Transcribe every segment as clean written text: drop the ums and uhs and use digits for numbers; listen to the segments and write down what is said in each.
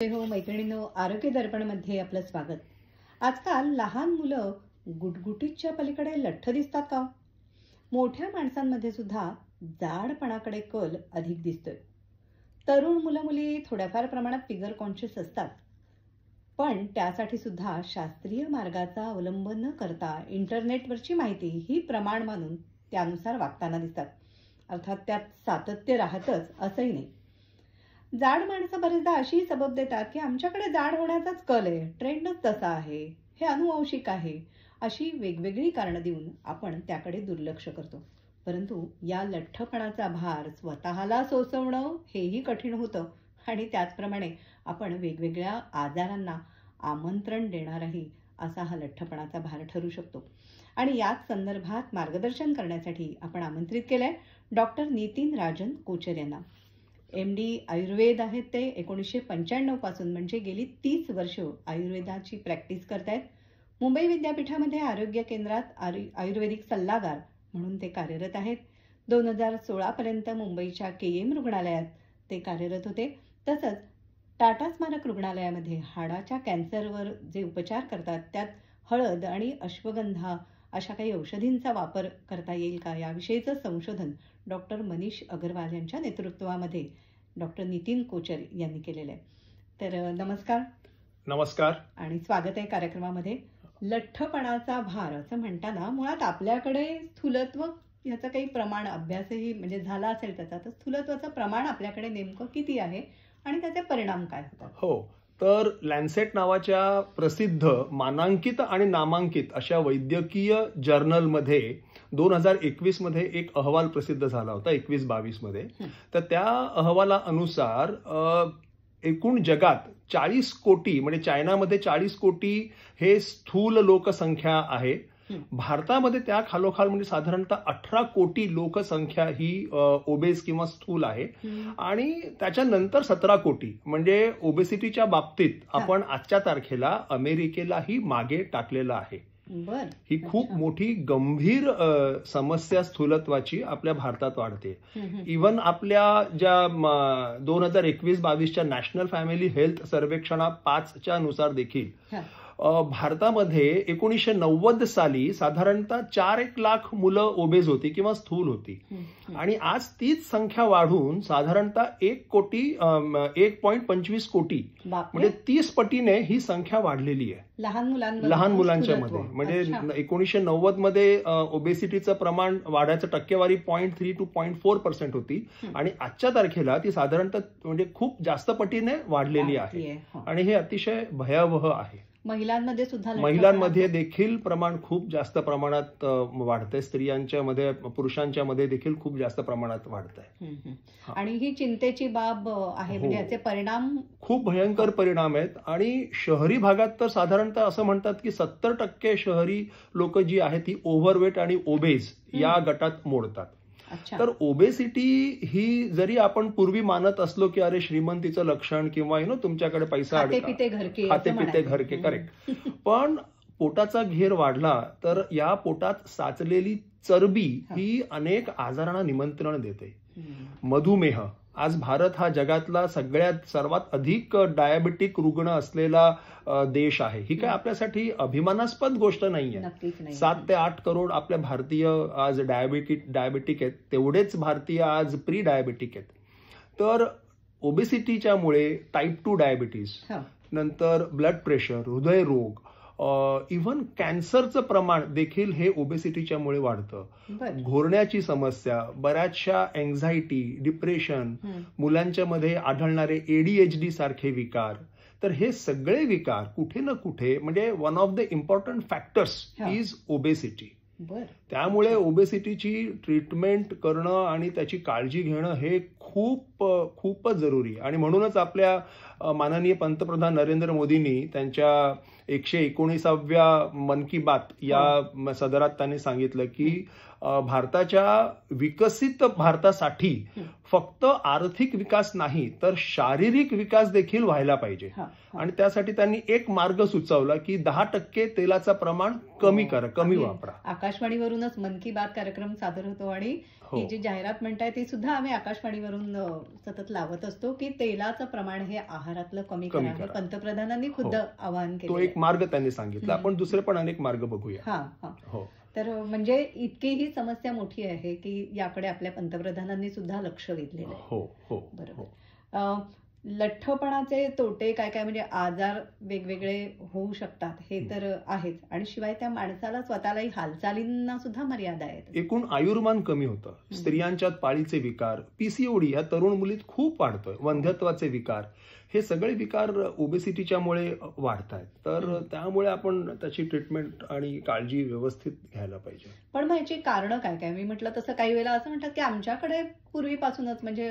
हो मैत्रिणींनो, आरोग्य दर्पणमध्ये आपलं स्वागत. आजकाल लहान मुलं गुटगुटीच्या पलीकडे लठ्ठ दिसतात का? मोठ्या माणसांमध्ये सुद्धा जाडपणाकडे कल अधिक दिसतोय. तरुण मुलं मुली थोड्याफार प्रमाणात फिगर कॉन्शियस असतात, पण त्यासाठी सुद्धा शास्त्रीय मार्गाचा अवलंब न करता इंटरनेटवरची माहिती ही प्रमाण मानून त्यानुसार वागताना दिसतात. अर्थात त्यात सातत्य राहतच असंही नाही. जाड माणसं बरेचदा अशी सबब देतात की आमच्याकडे जाड होण्याचाच कल आहे, ट्रेंडच तसा आहे, हे अनुवंशिक आहे, अशी वेगवेगळी कारणं देऊन आपण त्याकडे दुर्लक्ष करतो. परंतु या लठ्ठपणाचा भार स्वतःला सोसवणं हेही कठीण होतं आणि त्याचप्रमाणे आपण वेगवेगळ्या आजारांना आमंत्रण देणाराही असा हा लठ्ठपणाचा भार ठरू शकतो. आणि याच संदर्भात मार्गदर्शन करण्यासाठी आपण आमंत्रित केलंय डॉक्टर नितीन राजन कोचर यांना. MD आयुर्वेद आहेत ते. 1995 पासून म्हणजे गेली 30 वर्ष आयुर्वेदाची प्रॅक्टिस करतायत. मुंबई विद्यापीठामध्ये आरोग्य केंद्रात आयुर्वेदिक सल्लागार म्हणून ते कार्यरत आहेत. 2016 पर्यंत मुंबईच्या KM रुग्णालयात ते कार्यरत होते. तसंच टाटा स्मारक रुग्णालयामध्ये हाडाच्या कॅन्सरवर जे उपचार करतात त्यात हळद आणि अश्वगंधा अशा काही औषधींचा वापर करता येईल का याविषयीचं संशोधन डॉक्टर मनीष अगरवाल यांच्या नेतृत्वामध्ये डॉक्टर नितीन कोचर यांनी केलेलं आहे. तर नमस्कार. नमस्कार आणि स्वागत आहे कार्यक्रमामध्ये. लठ्ठपणाचा भार असं म्हणताना मुळात आपल्याकडे स्थूलत्व याचं काही प्रमाण अभ्यासही म्हणजे झाला असेल त्याचा, तर स्थूलत्वाचं प्रमाण आपल्याकडे नेमकं किती आहे आणि त्याचे परिणाम काय होतात? हो, तर लॅन्सेट नावाच्या प्रसिद्ध मानांकित आणि नामांकित अशा वैद्यकीय जर्नलमध्ये 2021 मध्ये एक अहवाल प्रसिद्ध झाला होता 21-22 मध्ये. तर त्या अहवाला अनुसार एकूण जगात 40 कोटी म्हणजे चायनामध्ये 40 कोटी हे स्थूल लोकसंख्या आहे. भारतामध्ये त्या खालोखाल म्हणजे साधारणतः 18 कोटी लोकसंख्या ही ओबेस किंवा स्थूल आहे. आणि त्याच्यानंतर 17 कोटी म्हणजे ओबेसिटीच्या बाबतीत आपण आजच्या तारखेला अमेरिकेलाही मागे टाकलेलं आहे. ही खूप मोठी गंभीर समस्या स्थूलत्वाची आपल्या भारतात वाढते. इव्हन आपल्या ज्या 2021-22च्या नॅशनल फॅमिली हेल्थ सर्वेक्षणा 5च्या नुसार देखील भारतामध्ये 1990 साली साधारणतः 4-1 लाख मुलं ओबेज होती किंवा स्थूल होती. आणि आज तीच संख्या वाढून साधारणतः 1.25 कोटी म्हणजे 30 पटीने ही संख्या वाढलेली आहे लहान मुलांच्या मध्ये. म्हणजे 1990 मध्ये ओबेसिटीचं प्रमाण वाढायचं टक्केवारी 0.3 to 0.4% होती आणि आजच्या तारखेला ती साधारणतः म्हणजे खूप जास्त पटीने वाढलेली आहे. आणि हे अतिशय भयावह आहे. महिलांमध्ये देखील प्रमाण खूप जास्त प्रमाणात वाढतंय. स्त्रियांच्या मध्ये पुरुषांच्या मध्ये देखील खूप जास्त प्रमाणात वाढतंय. आणि ही चिंतेची बाब आहे. म्हणजे याचे परिणाम खूप भयंकर परिणाम आहेत. आणि शहरी भागात तर साधारणतः असं म्हणतात की 70% शहरी लोक जी आहेत ती ओव्हरवेट आणि ओबेज या गटात मोडतात. तर ओबेसिटी ही जरी आपण पूर्वी मानत असलो की अरे श्रीमंतीचं लक्षण किंवा तुमच्याकडे पैसा खाते पिते घरके करेक्ट, पण पोटाचा घेर वाढला तर या पोटात साचलेली चरबी ही अनेक आजारांना निमंत्रण देते. मधुमेह, आज भारत हा जगातला सर्वात अधिक डायबेटिक रुग्ण असलेला देश आहे. ही काय आपल्यासाठी अभिमानास्पद गोष्ट नाहीये. 7 ते 8 करोड आपल्या भारतीय आज डायबेटिक आहेत. तेवढेच भारतीय आज प्री डायबेटिक आहेत. तर ओबेसिटीच्यामुळे टाईप 2 डायबिटीस, नंतर ब्लड प्रेशर, हृदयरोग, इव्हन कॅन्सरचं प्रमाण देखील हे ओबेसिटीच्यामुळे वाढतं. घोरण्याची समस्या, बऱ्याचशा एन्झायटी, डिप्रेशन, मुलांच्या मध्ये आढळणारे ADHD सारखे विकार. तर हे सगळे विकार कुठे ना कुठे म्हणजे one of the important factors is obesity. त्यामुळे ओबेसिटीची ट्रीटमेंट करणं आणि त्याची काळजी घेणं हे खूपच जरुरी. आणि म्हणूनच आपल्या माननीय पंतप्रधान नरेंद्र मोदींनी त्यांच्या 119व्या मन की बात या सदरात त्यांनी सांगितलं की भारताच्या विकसित भारतासाठी फक्त आर्थिक विकास नाही तर शारीरिक विकास देखील व्हायला पाहिजे. आणि त्यासाठी त्यांनी एक मार्ग सुचवला की 10% तेलाचं प्रमाण कमी वापरा. आकाशवाणीवरूनच मन की बात कार्यक्रम सादर होतो आणि ही जी जाहिरात म्हणताय ती सुद्धा आम्ही आकाशवाणीवरून सतत लावत असतो की तेलाचं प्रमाण हे आहारातलं कमी कमी करा हे करा. पंतप्रधानांनी खुद्द हो. आवाहन तो केलं. एक मार्ग त्यांनी सांगितला. हम्म. आपण दुसरे पण अनेक मार्ग बघूया. हा हा हो तर म्हणजे इतकी ही समस्या मोठी आहे की याकडे आपल्या पंतप्रधानांनी सुद्धा लक्ष वेधलेलं आहे. हो हो बरोबर. हो. लठ्ठपणाचे तोटे काय काय म्हणजे आजार वेगवेगळे होऊ शकतात हे तर आहेच आणि शिवाय त्या माणसाला स्वतःलाही हालचालींना सुद्धा मर्यादा आहेत. एकूण आयुर्मान कमी होतं. स्त्रियांच्यात पाळीचे विकार, पीसीओडी ह्या तरुण मुलीत खूप वाढतोय. वंध्यत्वाचे विकार, हे सगळे विकार ओबेसिटीच्यामुळे वाढत आहेत. तर त्यामुळे आपण त्याची ट्रीटमेंट आणि काळजी व्यवस्थित घ्यायला पाहिजे. पण मग याची कारणं काय काय? मी म्हटलं तसं काही वेळेला असं म्हणतात की आमच्याकडे पूर्वीपासूनच म्हणजे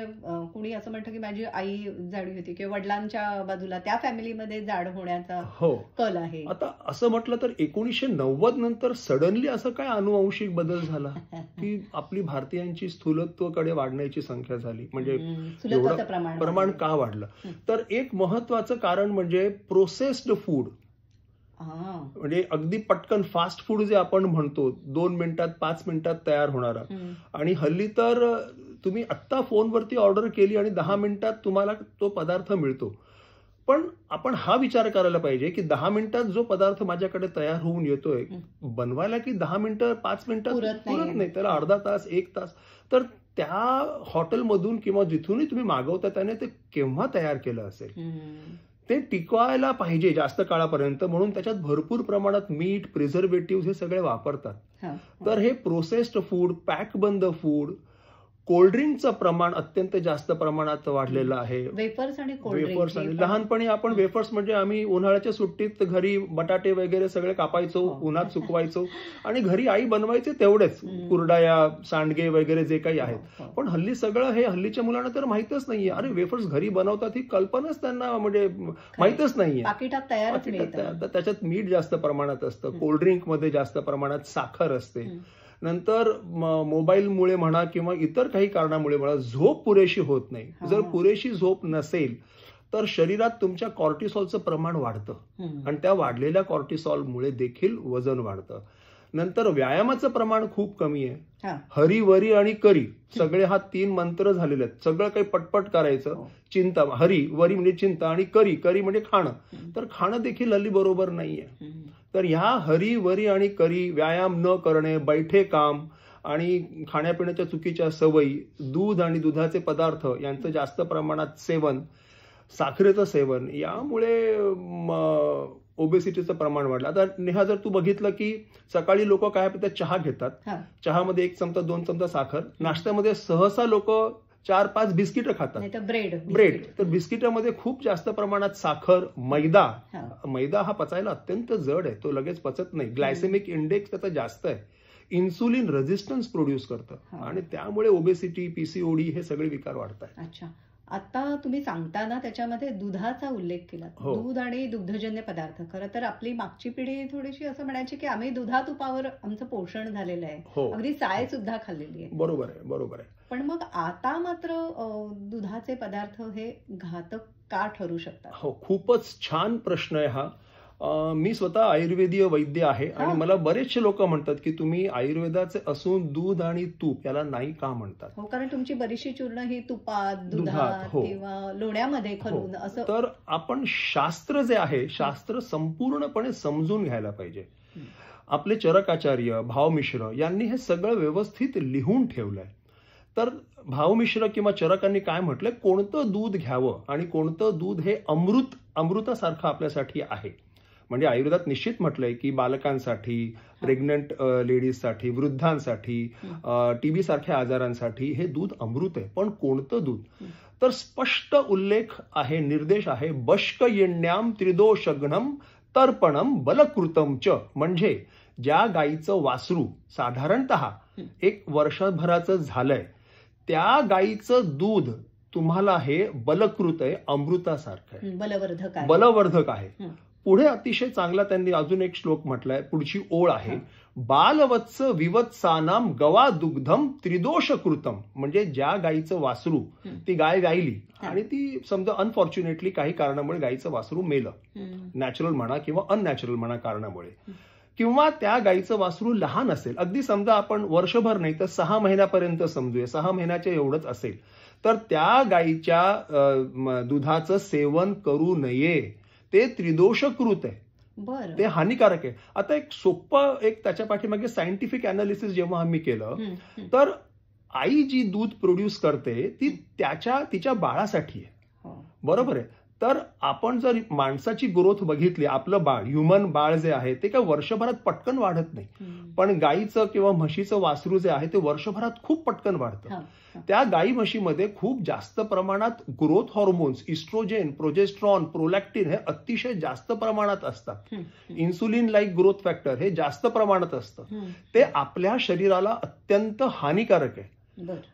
कुणी असं म्हणतं की माझी आई जाडी होती किंवा वडिलांच्या बाजूला त्या फॅमिलीमध्ये जाड होण्याचा हो. कल आहे. आता असं म्हटलं तर 1990 नंतर सडनली असं काय अनुवांशिक बदल झाला की आपली भारतीयांची स्थूलत्वाकडे वाढण्याची संख्या झाली. म्हणजे स्थूलत्वाचं प्रमाण प्रमाण का वाढलं? तर एक महत्वाचं कारण म्हणजे प्रोसेस्ड फूड. म्हणजे अगदी पटकन फास्ट फूड जे आपण म्हणतो 2 मिनिटात 5 मिनिटात तयार होणारा. आणि हल्ली तर तुम्ही आत्ता फोनवरती ऑर्डर केली आणि 10 मिनिटात तुम्हाला तो पदार्थ मिळतो. पण आपण हा विचार करायला पाहिजे की 10 मिनिटात जो पदार्थ माझ्याकडे तयार होऊन येतोय बनवायला की 10 मिनिटं 5 मिनिटात पुरत नाही. त्याला अर्धा तास 1 तास. तर त्या हॉटेलमधून किंवा जिथूनही तुम्ही मागवता त्याने ते केव्हा तयार केलं असेल? ते टिकवायला पाहिजे जास्त काळापर्यंत म्हणून त्याच्यात भरपूर प्रमाणात मीठ, प्रिझर्वेटिव्ह हे सगळे वापरतात. तर हे प्रोसेस्ड फूड, पॅक बंद फूड, कोल्ड्रिंकचं प्रमाण अत्यंत जास्त प्रमाणात वाढलेलं आहे. वेफर्स आणि वेफर्स आणि लहानपणी आपण वेफर्स म्हणजे आम्ही उन्हाळ्याच्या सुट्टीत घरी बटाटे वगैरे सगळे कापायचो, उन्हात सुकवायचो आणि घरी आई बनवायचे तेवढेच कुरडया, सांडगे वगैरे जे काही आहेत. पण हल्ली सगळं हे हल्लीच्या मुलांना तर माहितच नाहीये. अरे वेफर्स घरी बनवतात ही कल्पनाच त्यांना म्हणजे माहितच नाहीये. पाकिटात तयार त्याच्यात मीठ जास्त प्रमाणात असतं, कोल्ड्रिंक मध्ये जास्त प्रमाणात साखर असते. नंतर मोबाईलमुळे म्हणा किंवा इतर काही कारणामुळे म्हणा झोप पुरेशी होत नाही. जर पुरेशी झोप नसेल तर शरीरात तुमच्या कॉर्टिसॉलचं प्रमाण वाढतं आणि त्या वाढलेल्या कॉर्टिसॉलमुळे देखील वजन वाढतं. नंतर व्यायामाचं प्रमाण खूप कमी आहे. हरी, वरी आणि करी सगळे हा 3 मंत्र झालेले आहेत. सगळं काही पटपट करायचं. चिंता, हरी, वरी म्हणजे चिंता आणि करी, करी म्हणजे खाणं. तर खाणं देखील हल्ली बरोबर नाहीये. तर ह्या हरी, वरी आणि करी, व्यायाम न करणे, बैठे काम आणि खाण्यापिण्याच्या चुकीच्या सवयी, दूध आणि दुधाचे पदार्थ यांचं जास्त प्रमाणात सेवन, साखरेचं सेवन यामुळे ओबेसिटीचं प्रमाण वाढलं. आता नेहा जर तू बघितलं की सकाळी लोक काय पितात, चहा घेतात. चहामध्ये 1 चमचा 2 चमचा साखर. नाश्त्यामध्ये सहसा लोक 4-5 बिस्किटं खातात. ब्रेड. तर बिस्किटामध्ये खूप जास्त प्रमाणात साखर, मैदा हा पचायला अत्यंत जड आहे. तो लगेच पचत नाही. ग्लायसेमिक इंडेक्स त्याचा जास्त आहे. इन्सुलिन रेझिस्टन्स प्रोड्यूस करतं आणि त्यामुळे ओबेसिटी, पीसीओडी हे सगळे विकार वाढतात. अच्छा. आता तुम्ही सांगताना त्याच्यामध्ये दुधाचा उल्लेख केला. दूध आणि दुग्धजन्य पदार्थ. खरं तर आपली मागची पिढी थोडीशी असं म्हणायची की आम्ही दुधातुपावर आमचं पोषण झालेलं आहे. अगदी साय सुद्धा खाल्लेली आहे. बरोबर आहे. पण मग आता मात्र दुधाचे पदार्थ हे घातक का ठरू शकतात? हो, खूपच छान प्रश्न आहे हा. मी स्वतः आयुर्वेदीय वैद्य आहे आणि मला बरेचसे लोक म्हणतात की तुम्ही आयुर्वेदाचे असून दूध आणि तूप याला नाही का म्हणतात? हो, कारण तुमची बरीचशी चूर्ण ही तुपात, दुधात किंवा लोण्यामध्ये घालून असं. तर आपण शास्त्र जे आहे, शास्त्र संपूर्णपणे समजून घ्यायला पाहिजे. आपले चरकाचार्य, भावमिश्र यांनी हे सगळं व्यवस्थित लिहून ठेवलंय. तर भावमिश्र किंवा चरकांनी काय म्हटलंय, कोणतं दूध घ्यावं आणि कोणतं दूध हे अमृतासारखं आपल्यासाठी आहे. म्हणजे आयुर्वेदात निश्चित म्हटलंय की बालकांसाठी, प्रेग्नंट लेडीजसाठी, वृद्धांसाठी, टीबी सारख्या आजारांसाठी हे दूध अमृत आहे. पण कोणतं दूध? तर स्पष्ट उल्लेख आहे, निर्देश आहे. बष्कयिण्याम त्रिदोषघ्नम तर्पणम बलकृतम च. म्हणजे ज्या गाईचं वासरू साधारणतः 1 वर्षभराचं झालंय त्या गाईचं दूध तुम्हाला हे बलकृत आहे, अमृतासारखं आहे, बलवर्धक आहे. पुढे अतिशय चांगला त्यांनी अजून एक श्लोक म्हटलाय. पुढची ओळ आहे, बालवत्स विवत्सानाम गवा दुग्धम त्रिदोषकृतम. म्हणजे ज्या गाईचं वासरू, ती गाय गायली आणि ती समजा अनफॉर्च्युनेटली काही कारणामुळे गाईचं वासरू मेलं, नॅचरल म्हणा किंवा अननॅचरल म्हणा कारणामुळे, किंवा त्या गाईचं वासरू लहान असेल, अगदी समजा आपण वर्षभर नाही तर 6 महिन्यापर्यंत समजूया, 6 महिन्याच्या एवढंच असेल, तर त्या गाईच्या दुधाचं सेवन करू नये. ते त्रिदोषकृत आहे, बरं. ते हानिकारक आहे. आता एक सोपं त्याच्या पाठीमागे सायंटिफिक अनालिसिस जेव्हा आम्ही केलं तर आई जी दूध प्रोड्यूस करते ती तिच्या बाळासाठी आहे, बरोबर आहे. तर आपण जर माणसाची ग्रोथ बघितली, आपलं बाळ, ह्युमन बाळ जे आहे ते काय वर्षभरात पटकन वाढत नाही, पण गाईचं किंवा म्हशीचं वासरू जे आहे ते वर्षभरात खूप पटकन वाढतं. त्या गाई म्हशीमध्ये खूप जास्त प्रमाणात growth hormones, oestrogen, progesterone, prolactin हे अतिशय जास्त प्रमाणात असतात. इन्सुलिन लाईक ग्रोथ फॅक्टर हे जास्त प्रमाणात असतं. ते आपल्या शरीराला अत्यंत हानिकारक आहे.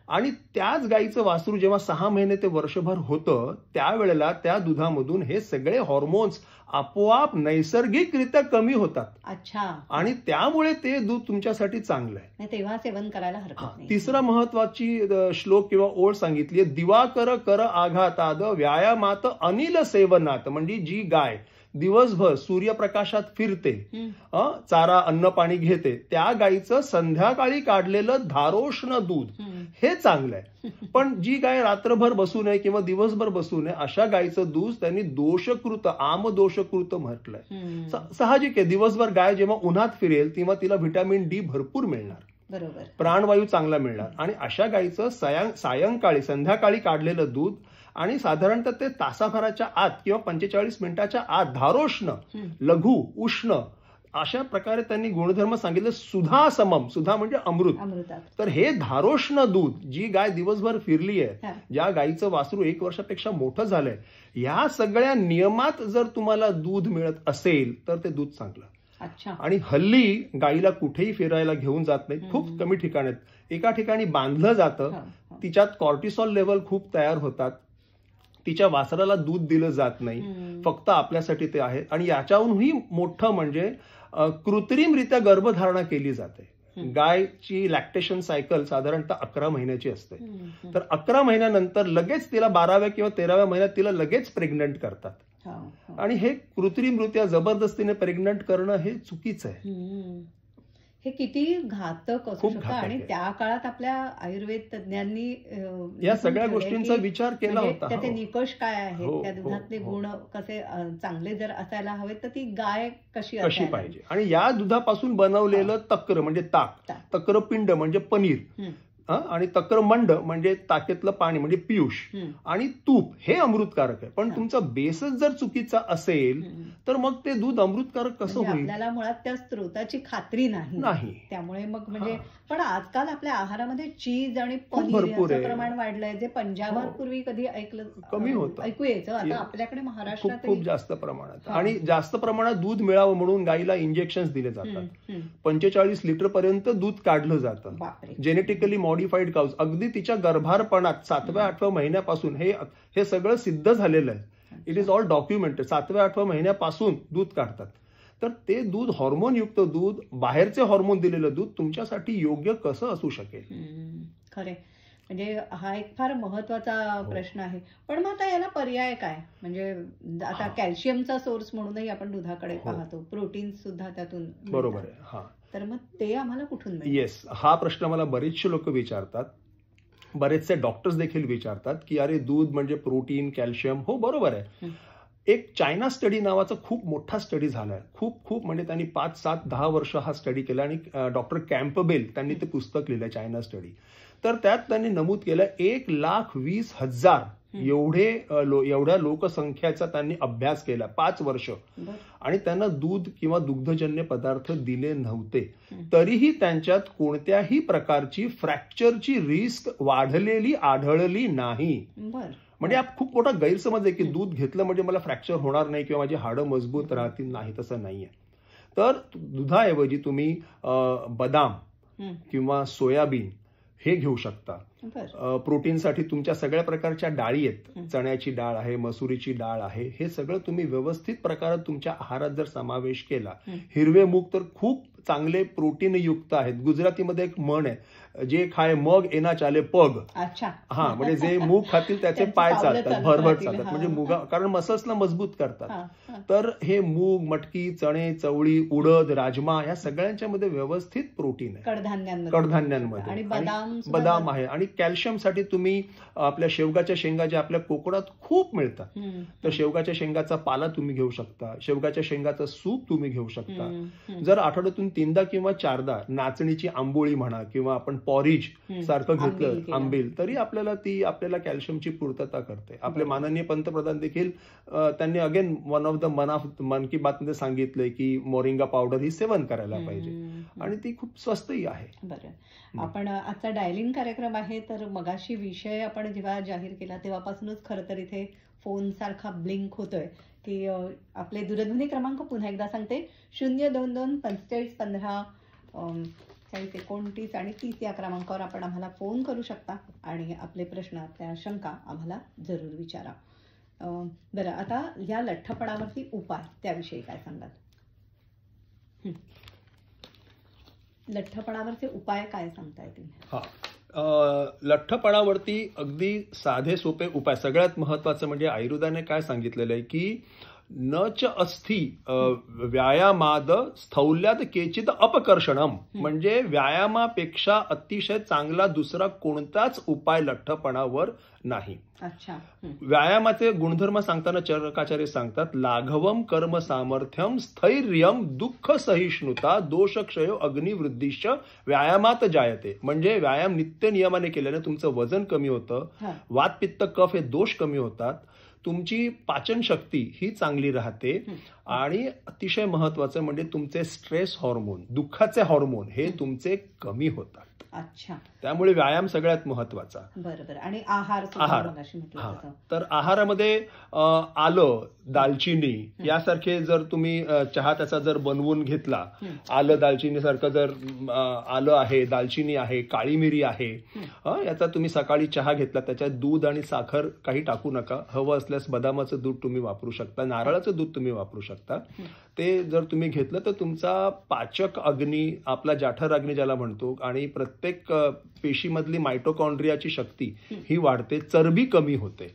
आणि त्याच गाईचं वासरू जेव्हा 6 महिने ते वर्षभर होतं त्यावेळेला त्या दुधामधून हे सगळे हॉर्मोन्स आपोआप नैसर्गिकरित्या कमी होतात. अच्छा. आणि त्यामुळे ते दूध तुमच्यासाठी चांगलं आहे, तेव्हा सेवन करायला हरकत नाही. तिसरा महत्वाची श्लोक किंवा ओळ सांगितली आहे, दिवाकर कर आघाताद व्यायामात अनिल सेवनात. म्हणजे जी गाय दिवसभर सूर्यप्रकाशात फिरते, चारा अन्न पाणी घेते, त्या गायीचं संध्याकाळी काढलेलं धारोष्ण दूध हे चांगलं आहे. पण जी गाय रात्रभर बसू नये किंवा दिवसभर बसू नये अशा गायीचं दूध त्यांनी दोषकृत, आमदोषकृत म्हटलंय. साहजिक आहे, दिवसभर गाय जेव्हा उन्हात फिरेल तेव्हा तिला व्हिटॅमिन डी भरपूर मिळणार, बरोबर, प्राणवायू चांगला मिळणार. आणि अशा गायीचं सायंकाळी संध्याकाळी काढलेलं दूध आणि साधारणतः ते तासाभराच्या आत किंवा 45 मिनिटाच्या आत धारोष्ण, लघु, उष्ण अशा प्रकारे त्यांनी गुणधर्म सांगितले. सुधा समम, सुधा म्हणजे अमृत. तर हे धारोष्ण दूध, जी गाय दिवसभर फिरली आहे, ज्या गायीचं वासरू 1 वर्षापेक्षा मोठं झालंय, या सगळ्या नियमात जर तुम्हाला दूध मिळत असेल तर ते दूध चांगलं. आणि हल्ली गायीला कुठेही फिरायला घेऊन जात नाही, खूप कमी ठिकाणी आहेत. एका ठिकाणी बांधलं जातं, तिच्यात कॉर्टिसॉल लेवल खूप तयार होतात, तिच्या वासराला दूध दिलं जात नाही, फक्त आपल्यासाठी ते आहे. आणि याच्याहूनही मोठं म्हणजे कृत्रिमरित्या गर्भधारणा केली जाते. गायची लॅक्टेशन सायकल साधारणतः 11 महिन्याची असते. तर 11 महिन्यानंतर लगेच तिला 12व्या किंवा 13व्या महिन्यात तिला लगेच प्रेग्नंट करतात. आणि हे कृत्रिमरित्या जबरदस्तीने प्रेग्नंट करणं हे चुकीचं आहे. हे किती घातक असू शकतं. आणि त्या काळात आपल्या आयुर्वेद तज्ञांनी या सगळ्या गोष्टींचा विचार केला होता. त्याचे निकष काय आहेत, त्या दुधातले गुण कसे चांगले जर असायला हवे तर ती गाय कशी पाहिजे. आणि या दुधापासून बनवलेलं तक्र म्हणजे ताक, तक्रपिंड म्हणजे पनीर, आणि तक्रमंड म्हणजे ताकेतलं पाणी म्हणजे पियुष, आणि तूप हे अमृतकारक आहे. पण तुमचा बेसच जर चुकीचा असेल तर मग ते दूध अमृतकारक कसं होईल? आपल्याला मुळात त्या स्त्रोताची खात्री नाही. त्यामुळे मग म्हणजे पण आजकाल आपल्या आहारामध्ये चीज आणि पनीर याचं प्रमाण वाढलंय, जे पंजाबात पूर्वी कधी कमी होतं, ऐकू यायचं. आता आपल्याकडे महाराष्ट्रात खूप जास्त प्रमाणात. आणि जास्त प्रमाणात दूध मिळावं म्हणून गाईला इंजेक्शन दिले जातात. 45 लिटर पर्यंत दूध काढलं जातं. जेनेटिकली मॉडिफाईड काउज, अगदी तिच्या गर्भारपणात 7व्या-8व्या महिन्यापासून हे सगळं सिद्ध झालेलं आहे. It is all documented. 7व्या-8व्या महिन्यापासून दूध काढतात. तर ते दूध, हॉर्मोनयुक्त दूध, बाहेरचे हॉर्मोन दिलेलं दूध तुमच्यासाठी योग्य कसं असू शकेल? खरे, म्हणजे हा एक फार महत्वाचा प्रश्न आहे. पण मग आता याला पर्याय काय? म्हणजे आता कॅल्शियमचा सोर्स म्हणूनही आपण दुधाकडे पाहतो, प्रोटीन सुद्धा त्यातून. बरोबर आहे. तर मग ते आम्हाला कुठून मिळेल? येस, हा प्रश्न मला बरेचसे लोक विचारतात, बरेचसे डॉक्टर्स देखील विचारतात की अरे दूध म्हणजे प्रोटीन, कॅल्शियम. हो, बरोबर आहे. एक चायना स्टडी नावाचा खूप मोठा स्टडी झालाय, खूप म्हणजे त्यांनी 5, 7, 10 वर्ष हा स्टडी केला. आणि डॉक्टर कॅम्पबेल त्यांनी ते पुस्तक लिहिलंय, चायना स्टडी. तर त्यात त्यांनी नमूद केलं 1,20,000 एवढ्या लोकसंख्येचा त्यांनी अभ्यास केला 5 वर्ष. आणि त्यांना दूध किंवा दुग्धजन्य पदार्थ दिले नव्हते, तरीही त्यांच्यात कोणत्याही प्रकारची फ्रॅक्चरची रिस्क वाढलेली आढळली नाही. म्हणजे खूप मोठा गैरसमज आहे की दूध घेतलं म्हणजे मला फ्रॅक्चर होणार नाही किंवा माझी हाडं मजबूत राहतील. नाही, तसं नाहीये. तर दुधाऐवजी तुम्ही बदाम किंवा सोयाबीन हे घेऊ शकता. प्रोटीनसाठी तुमच्या सगळ्या प्रकारच्या डाळी आहेत, चण्याची डाळ आहे, मसुरीची डाळ आहे, हे सगळं तुम्ही व्यवस्थित प्रकारात तुमच्या आहारात जर समावेश केला. हिरवे मूग तर खूप चांगले प्रोटीन युक्त आहेत. गुजरातीमध्ये एक म्हण आहे, जे खाय मग येना चाले पग. म्हणजे जे मूग खातील त्याचे पाय चालतात, भरभर चालतात. म्हणजे मुगा, कारण मसल्सला मजबूत करतात. तर हे मूग, मटकी, चणे, चवळी, उडद, राजमा या सगळ्यांच्या मध्ये व्यवस्थित प्रोटीन आहे कडधान्यांमध्ये. आणि बदाम आहे. आणि कॅल्शियमसाठी तुम्ही आपल्या शेवगाच्या शेंगा ज्या आपल्या कोकणात खूप मिळतात, तर शेवगाच्या शेंगाचा पाला तुम्ही घेऊ शकता, शेवगाच्या शेंगाचं सूप तुम्ही घेऊ शकता. जर आठवड्यातून 3दा किंवा 4दा नाचणीची आंबोळी म्हणा किंवा आपण पॉरिज सारखं घेतलं, आंबील, तरी आपल्याला कॅल्शियमची पूर्तता करते. आपले माननीय पंतप्रधान देखील त्यांनी अगेन वन ऑफ द मन की बात मध्ये सांगितलंय की मोरिंगा पावडर ही सेवन करायला पाहिजे आणि ती खूप स्वस्तही आहे. बरं, आपण आजचा डायलिंग कार्यक्रम आहे, तर मगाशी विषय आपण जेव्हा जाहीर केला तेव्हापासूनच खरं तर इथे फोन सारखा ब्लिंक होतोय की आपले दूरध्वनी क्रमांक पुन्हा एकदा सांगते, 022 45 15 40 29 आणि 30 या क्रमांकावर आपण आम्हाला फोन करू शकता आणि आपले प्रश्न, आपल्या शंका आम्हाला जरूर विचारा. बरं, आता या लठ्ठपणावरती उपाय त्याविषयी काय सांगाल? लठ्ठपणावरचे उपाय काय सांगता येतील? लठ्ठपणावरती अगदी साधे सोपे उपाय. सगळ्यात महत्वाचं म्हणजे आयुर्वेदाने काय सांगितलेलं आहे की न च अस्थि व्यायामाद स्थौल्यात केचित अपकर्षणम, म्हणजे व्यायामापेक्षा अतिशय चांगला दुसरा कोणताच उपाय लठ्ठपणावर नाही. अच्छा. व्यायामाचे गुणधर्म सांगताना चरकाचार्य सांगतात, लाघवम कर्म सामर्थ्यम स्थैर्यम दुःख सहिष्णुता दोषक्षयो अग्निवृद्धिश्च व्यायामात जायते. म्हणजे व्यायाम नित्य नियमाने केल्याने तुमचं वजन कमी होतं, वात पित्त कफ हे दोष कमी होतात, तुमची पाचन शक्ती ही चांगली राहते आणि अतिशय महत्वाचं म्हणजे तुमचे स्ट्रेस हॉर्मोन, दुःखाचे हॉर्मोन हे तुमचे कमी होतात. अच्छा. त्यामुळे व्यायाम सगळ्यात महत्वाचा. बरोबर. आणि आहार, तर आहारामध्ये आलं, दालचिनी यासारखे जर तुम्ही चहा त्याचा जर बनवून घेतला, आलं दालचिनी सारखं जर आलं आहे, दालचिनी आहे, काळी मिरी आहे, याचा तुम्ही सकाळी चहा घेतला, त्याच्यात दूध आणि साखर काही टाकू नका. हवं असल्यास बदामाचं दूध तुम्ही वापरू शकता, नारळाचं दूध तुम्ही वापरू शकता. ते जर तुम्ही घेतलं तर तुमचा पाचक अग्नी, आपला जाठर अग्नी ज्याला म्हणतो, आणि प्रत्येक पेशीमधली मायटोकॉन्ड्रियाची शक्ती ही वाढते, चरबी कमी होते.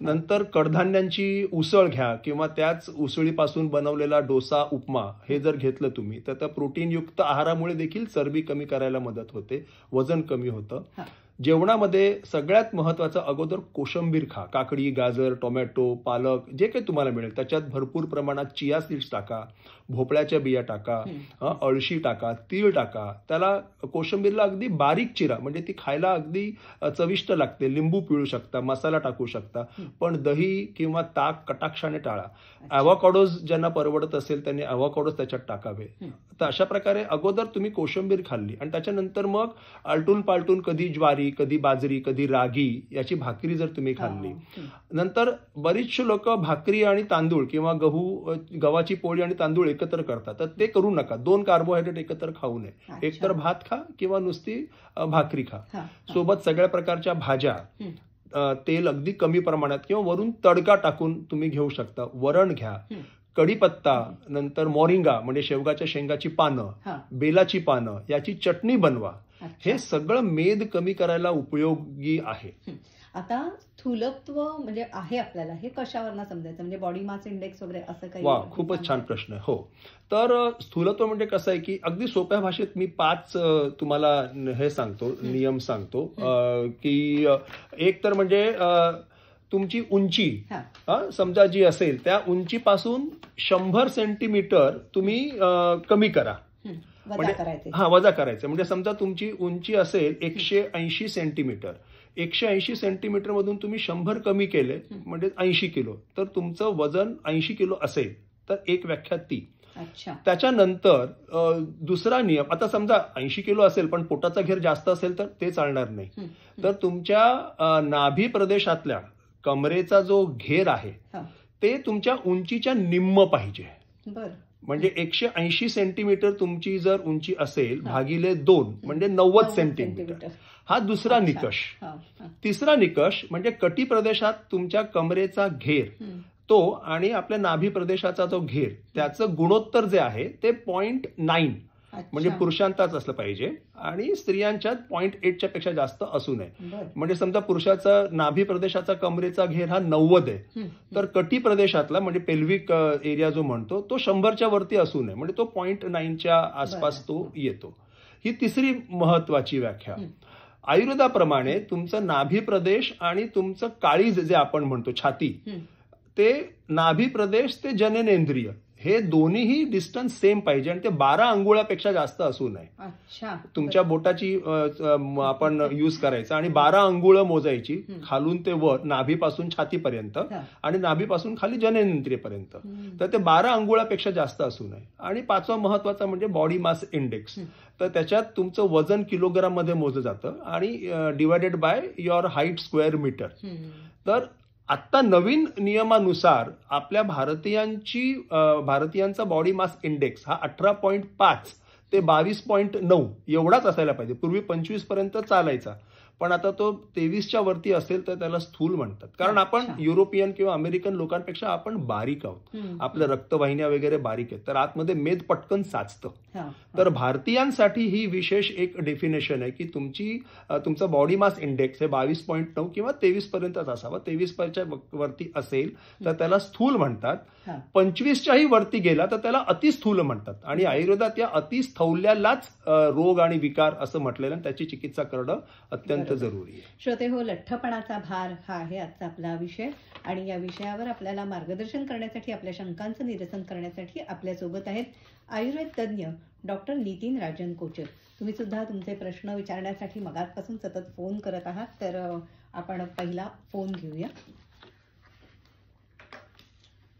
नंतर कडधान्यांची उसळ घ्या किंवा त्याच उसळीपासून बनवलेला डोसा, उपमा हे जर घेतलं तुम्ही तर त्या प्रोटीनयुक्त आहारामुळे देखील चरबी कमी करायला मदत होते, वजन कमी होतं. जेवणामध्ये सगळ्यात महत्वाचं अगोदर कोशिंबीर खा. काकडी, गाजर, टोमॅटो, पालक जे काही तुम्हाला मिळेल त्याच्यात भरपूर प्रमाणात चिया सीड्स टाका, भोपळ्याच्या बिया टाका, अळशी टाका, तीळ टाका. त्याला कोशिंबीरला अगदी बारीक चिरा, म्हणजे ती खायला अगदी चविष्ट लागते. लिंबू पिळू शकता, मसाला टाकू शकता, पण दही किंवा ताक कटाक्षाने टाळा. अॅव्होकाडोज ज्यांना परवडत असेल त्यांनी अॅव्होकाडोज त्याच्यात टाकावे. तर अशा प्रकारे अगोदर तुम्ही कोशिंबीर खाल्ली आणि त्याच्यानंतर मग आलटून पालटून कधी ज्वारी, कधी बाजरी, कधी रागी याची भाकरी जर तुम्ही खाल्ली. नंतर बरीचशी लोक भाकरी आणि तांदूळ किंवा गव्हाची पोळी आणि तांदूळ एकत्र करतात, तर ते करू नका. 2 कार्बोहायड्रेट एकत्र खाऊ नये. एकतर भात खा किंवा नुसती भाकरी खा. सोबत सगळ्या प्रकारच्या भाज्या, तेल अगदी कमी प्रमाणात किंवा वरून तडका टाकून तुम्ही घेऊ शकता. वरण घ्या, कढीपत्ता, नंतर मोरिंगा म्हणजे शेवगाच्या शेंगाची पानं, बेलाची पानं याची चटणी बनवा. हे सगळं मेद कमी करायला उपयोगी आहे. आता स्थूलत्व म्हणजे आहे आपल्याला, हे कशावरनं समजायचं? म्हणजे बॉडी मास इंडेक्स वगैरे असं काही? वा, खूपच छान प्रश्न आहे. हो, तर स्थूलत्व म्हणजे कसं आहे की अगदी सोप्या भाषेत मी 5 तुम्हाला हे सांगतो, नियम सांगतो की एक तर म्हणजे तुमची उंची समजा जी असेल त्या उंचीपासून 100 सेंटीमीटर तुम्ही कमी करा. वजा करायचं. म्हणजे समजा तुमची उंची असेल 180 सेंटीमीटर, 180 सेंटीमीटर मधून तुम्ही 100 कमी केले म्हणजे 80 किलो, तर तुमचं वजन 80 किलो असेल तर एक व्याख्या ती. त्याच्यानंतर दुसरा नियम, आता समजा 80 किलो असेल पण पोटाचा घेर जास्त असेल तर ते चालणार नाही. तर तुमच्या नाभी प्रदेशातल्या कमरेचा जो घेर आहे ते तुमच्या उंचीच्या निम्म पाहिजे. म्हणजे 180 सेंटीमीटर तुमची जर उंची असेल भागिले 2 म्हणजे 90 सेंटीमीटर. हा दुसरा निकष. तिसरा निकष म्हणजे कटी प्रदेशात तुमच्या कमरेचा घेर तो आणि आपल्या नाभी प्रदेशाचा जो घेर त्याचं गुणोत्तर जे आहे ते 0.9 म्हणजे पुरुषांताच असलं पाहिजे आणि स्त्रियांच्यात 0.8च्या पेक्षा जास्त असू नये. म्हणजे समजा पुरुषाचा नाभी प्रदेशाचा कमरेचा घेर हा 90 आहे, तर कटी प्रदेशातला म्हणजे पेल्विक एरिया जो म्हणतो तो 100च्या वरती असू नये, म्हणजे तो 0.9च्या आसपास तो येतो. ही तिसरी महत्वाची व्याख्या. आयुर्वेदाप्रमाणे तुमचं नाभी प्रदेश आणि तुमचं काळीज जे आपण म्हणतो छाती, ते नाभी प्रदेश ते जननेंद्रिय हे दोन्हीही डिस्टन्स सेम पाहिजे आणि ते 12 अंगुळापेक्षा जास्त असू नये. अच्छा. तुमच्या बोटाची आपण यूज करायचं आणि 12 अंगुळं मोजायची खालून ते वर नाभीपासून छातीपर्यंत आणि नाभीपासून खाली जननेंद्रियपर्यंत. तर ते 12 अंगुळापेक्षा जास्त असू नये. आणि 5वा महत्वाचा म्हणजे बॉडी मास इंडेक्स. तर त्याच्यात तुमचं वजन किलोग्राम मध्ये मोजलं जातं आणि divided by your height square metre. तर आता नवीन नियमानुसार आपल्या भारतीयांचा बॉडी मास इंडेक्स हा 18.5 ते 22.9 एवढाच असायला पाहिजे. पूर्वी 25 पर्यंत चालायचा, पण आता तो 23च्या वरती असेल तर त्याला स्थूल म्हणतात. कारण आपण युरोपियन किंवा अमेरिकन लोकांपेक्षा आपण बारीक आहोत. आपल्या रक्तवाहिन्या वगैरे बारीक आहेत, तर आतमध्ये मेद पटकन साचतं. तर भारतीयांसाठी ही विशेष एक डेफिनेशन आहे की तुमचा बॉडी मास इंडेक्स हे 22.9 किंवा 23 पर्यंतच असावा. 23च्या वरती असेल तर त्याला स्थूल म्हणतात. 25च्याही वरती गेला तर त्याला अतिस्थूल म्हणतात. आणि आयुर्वेदात या अतिस्थौल्यालाच रोग आणि विकार असं म्हटलेलं, त्याची चिकित्सा करणं अत्यंत जरुरी आहे. श्रोते हो, लठ्ठपणाचा भार हा आहे आजचा आपला विषय. आणि या विषयावर आपल्याला मार्गदर्शन करण्यासाठी, आपल्या शंकांचं निरसन करण्यासाठी आपल्यासोबत आहेत आयुर्वेद तज्ज्ञ डॉक्टर नितीन राजन कोचर. तुम्ही सुद्धा तुमचे प्रश्न विचारण्यासाठी मगाचपासून सतत फोन करत आहात. तर आपण पहिला फोन घेऊया.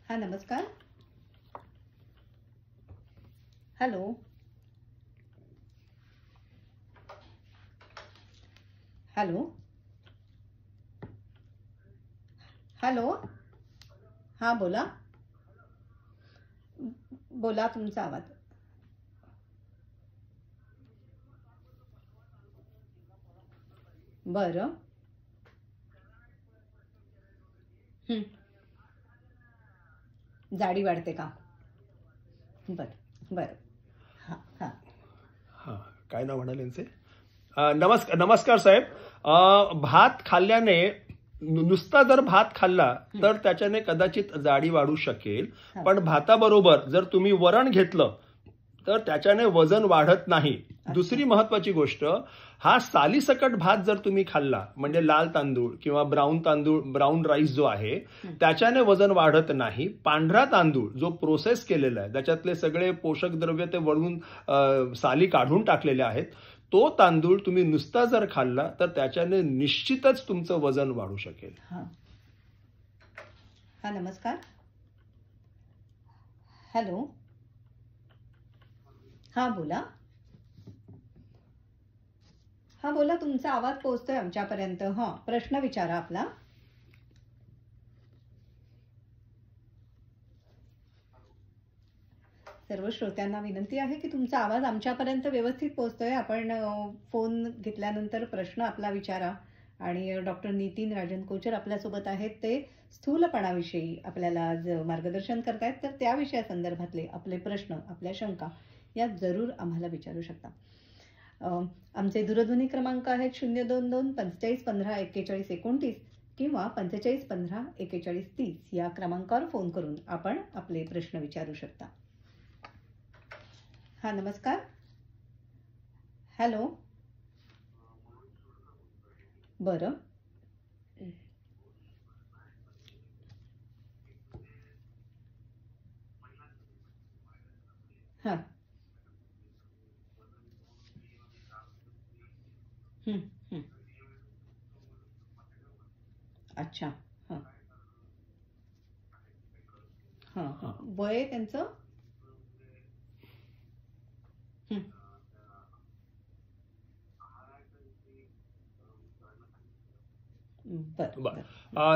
हा, नमस्कार. हॅलो. हॅलो. हॅलो. हा, बोला बोला, तुमचा आवाज. बरं. जाडी वाढते का? बर बर. हा हा हा, काय नाव म्हणाले यांचे? नमस्कार साहेब. भात खाल्ल्याने, नुसता जर भात खाल्ला तर त्याच्याने कदाचित जाडी वाढू शकेल, पण भाताबरोबर जर तुम्ही वरण घेतलं तर त्याच्याने वजन वाढत नाही. दुसरी महत्वाची गोष्ट, हा सालीसकट भात जर तुम्ही खाल्ला, म्हणजे लाल तांदूळ किंवा ब्राऊन राईस जो आहे, त्याच्याने वजन वाढत नाही. पांढरा तांदूळ जो प्रोसेस केलेला आहे, त्याच्यातले सगळे पोषक द्रव्य ते वळून साली काढून टाकलेले आहेत, तो तांदूळ तुम्ही नुसता जर खाल्ला तर त्याच्याने निश्चितच तुमचं वजन वाढू शकेल. हा, नमस्कार. हॅलो. हा, बोला. हा, बोला, तुमचा आवाज पोहोचतोय आमच्यापर्यंत. हा, प्रश्न विचारा आपला. सर्व श्रोत्यांना विनंती आहे की तुमचा आवाज आमच्यापर्यंत व्यवस्थित पोहोचतोय. आपण फोन घेतल्यानंतर प्रश्न आपला विचारा. आणि डॉक्टर नितीन राजन कोचर आपल्यासोबत आहेत. ते स्थूलपणाविषयी आपल्याला आज मार्गदर्शन करतायत. तर त्या विषयासंदर्भातले आपले प्रश्न, आपल्या शंका या जरूर आम्हाला विचारू शकता. आमचे दूरध्वनी क्रमांक आहेत 022 45 15 41 29 किंवा 45 15 41 30 या क्रमांकावर फोन करून आपण आपले प्रश्न विचारू शकता. हा, नमस्कार. हॅलो. बरं. हा. अच्छा. हा हा, वय त्यांचं?